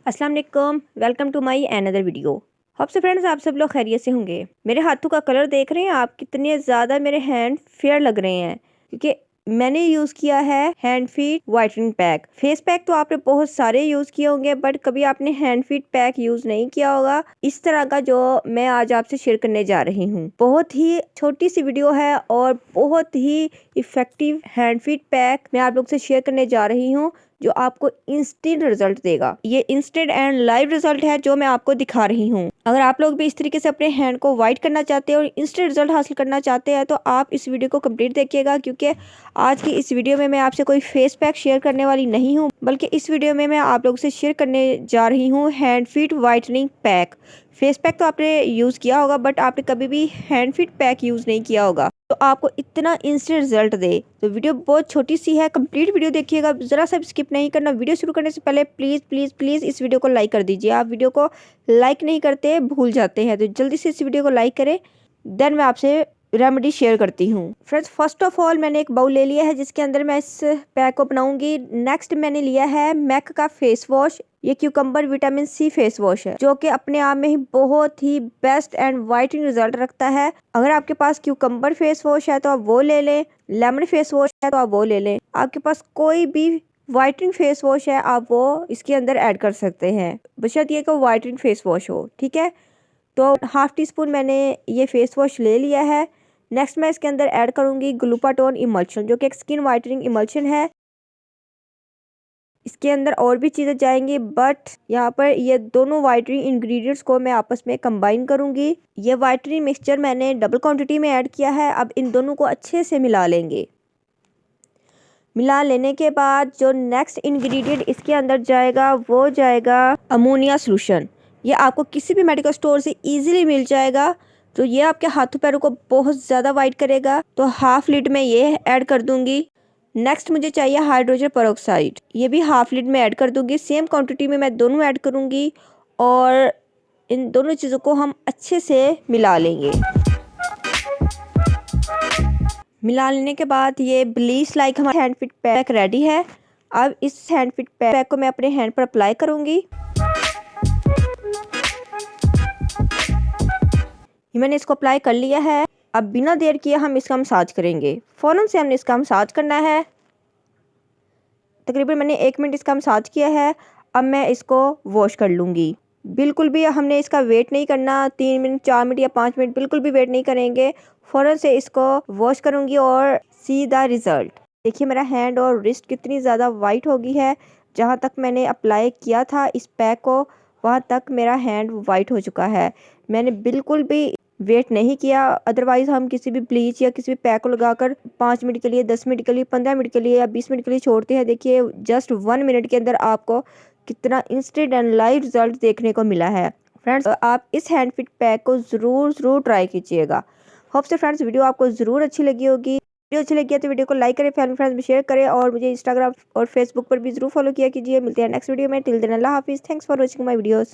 अस्सलाम वालेकुम, welcome to my another video. Hope so friends आप सब लोग खैरियत से होंगे। मेरे हाथों का कलर देख रहे हैं आप, कितने ज़्यादा मेरे हैंड फेयर लग रहे हैं क्योंकि मैंने यूज़ किया है hand feet whitening pack. Face pack तो आपने बहुत सारे यूज़ किए होंगे बट कभी आपने हैंड फीट पैक यूज़ नहीं किया होगा इस तरह का जो मैं आज आपसे शेयर करने जा रही हूँ। बहुत ही छोटी सी वीडियो है और बहुत ही इफ़ेक्टिव हैंड फीट पैक मैं आप लोग से शेयर करने जा रही हूँ जो आपको इंस्टेंट रिजल्ट देगा। ये इंस्टेंट एंड लाइव रिजल्ट है जो मैं आपको दिखा रही हूँ। अगर आप लोग भी इस तरीके से अपने हैंड को वाइट करना चाहते हैं और इंस्टेंट रिजल्ट हासिल करना चाहते हैं तो आप इस वीडियो को कंप्लीट देखिएगा क्योंकि आज की इस वीडियो में मैं आपसे कोई फेस पैक शेयर करने वाली नहीं हूँ बल्कि इस वीडियो में मैं आप लोग से शेयर करने जा रही हूँ hand feet whitening pack. Face pack तो आपने यूज़ किया होगा बट आपने कभी भी हैंड फीट पैक यूज़ नहीं किया होगा तो आपको इतना इंस्टेंट रिजल्ट दे। तो वीडियो बहुत छोटी सी है, कंप्लीट वीडियो देखिएगा, ज़रा सा स्किप नहीं करना। वीडियो शुरू करने से पहले प्लीज़ प्लीज़ प्लीज़ इस वीडियो को लाइक कर दीजिए। आप वीडियो को लाइक नहीं करते, भूल जाते हैं, तो जल्दी से इस वीडियो को लाइक करें। देन मैं आपसे रेमेडी शेयर करती हूँ। फ्रेंड्स फर्स्ट ऑफ ऑल मैंने एक बाउल ले लिया है जिसके अंदर मैं इस पैक को बनाऊंगी। नेक्स्ट मैंने लिया है मैक का फेस वॉश। ये cucumber vitamin C face wash है जो कि अपने आप में ही बहुत ही बेस्ट एंड वाइटनिंग रिजल्ट रखता है। अगर आपके पास क्यूकम्बर फेस वॉश है तो आप वो ले लें, लेमन फेस वॉश है तो आप वो ले लें। आपके पास कोई भी वाइटनिंग फेस वॉश है आप वो इसके अंदर ऐड कर सकते हैं, बशर्ते ये कि वाइटनिंग फेस वॉश हो। ठीक है, तो हाफ टी स्पून मैंने ये फेस वॉश ले लिया है। नेक्स्ट मैं इसके अंदर ऐड करूंगी ग्लूटाथोन इमल्शन जो कि एक स्किन वाइटनिंग इमल्शन है। इसके अंदर और भी चीज़ें जाएंगी बट यहाँ पर ये दोनों वाइटनिंग इंग्रेडिएंट्स को मैं आपस में कंबाइन करूंगी। ये वाइटनिंग मिक्सचर मैंने डबल क्वांटिटी में ऐड किया है। अब इन दोनों को अच्छे से मिला लेंगे। मिला लेने के बाद जो नेक्स्ट इंग्रेडिएंट इसके अंदर जाएगा वो जाएगा अमोनिया सोल्यूशन। ये आपको किसी भी मेडिकल स्टोर से इजीली मिल जाएगा। तो ये आपके हाथों पैरों को बहुत ज़्यादा वाइट करेगा। तो हाफ लीटर में ये ऐड कर दूंगी। नेक्स्ट मुझे चाहिए हाइड्रोजन पेरोक्साइड, ये भी हाफ लीटर में ऐड कर दूंगी। सेम क्वांटिटी में मैं दोनों ऐड करूंगी और इन दोनों चीज़ों को हम अच्छे से मिला लेंगे। मिला लेने के बाद ये ब्लीच लाइक हमारा हैंड फिट पैक रेडी है। अब इस हैंड फिट पैक को मैं अपने हैंड पर अप्लाई करूंगी। मैंने इसको अप्लाई कर लिया है। अब बिना देर किए हम इसका मसाज करेंगे। फ़ौरन से हमने इसका मसाज करना है। तकरीबन मैंने 1 मिनट इसका मसाज किया है। अब मैं इसको वॉश कर लूँगी। बिल्कुल भी हमने इसका वेट नहीं करना, 3 मिनट 4 मिनट या 5 मिनट बिल्कुल भी वेट नहीं करेंगे। फ़ौरन से इसको वॉश करूँगी और सी द रिज़ल्ट। देखिए मेरा हैंड और रिस्ट कितनी ज़्यादा वाइट हो गई है। जहाँ तक मैंने अप्लाई किया था इस पैक को वहाँ तक मेरा हैंड वाइट हो चुका है। मैंने बिल्कुल भी वेट नहीं किया। अदरवाइज़ हम किसी भी ब्लीच या किसी भी पैक को लगाकर 5 मिनट के लिए, 10 मिनट के लिए, 15 मिनट के लिए या 20 मिनट के लिए छोड़ते हैं। देखिए जस्ट 1 मिनट के अंदर आपको कितना इंस्टेंट एंड लाइव रिजल्ट देखने को मिला है। फ्रेंड्स आप इस हैंड फिट पैक को ज़रूर ट्राई कीजिएगा। होप से फ्रेंड्स वीडियो आपको ज़रूर अच्छी लगी होगी। वीडियो अच्छी लगी है तो वीडियो को लाइक करें, फैमिली फ्रेंड्स में शेयर करें और मुझे इंस्टाग्राम और फेसबुक पर भी ज़रूर फॉलो किया कीजिए। मिलते हैं नेक्स्ट वीडियो में। टिल देन अल्लाह हाफिज़। Thanks for watching my videos.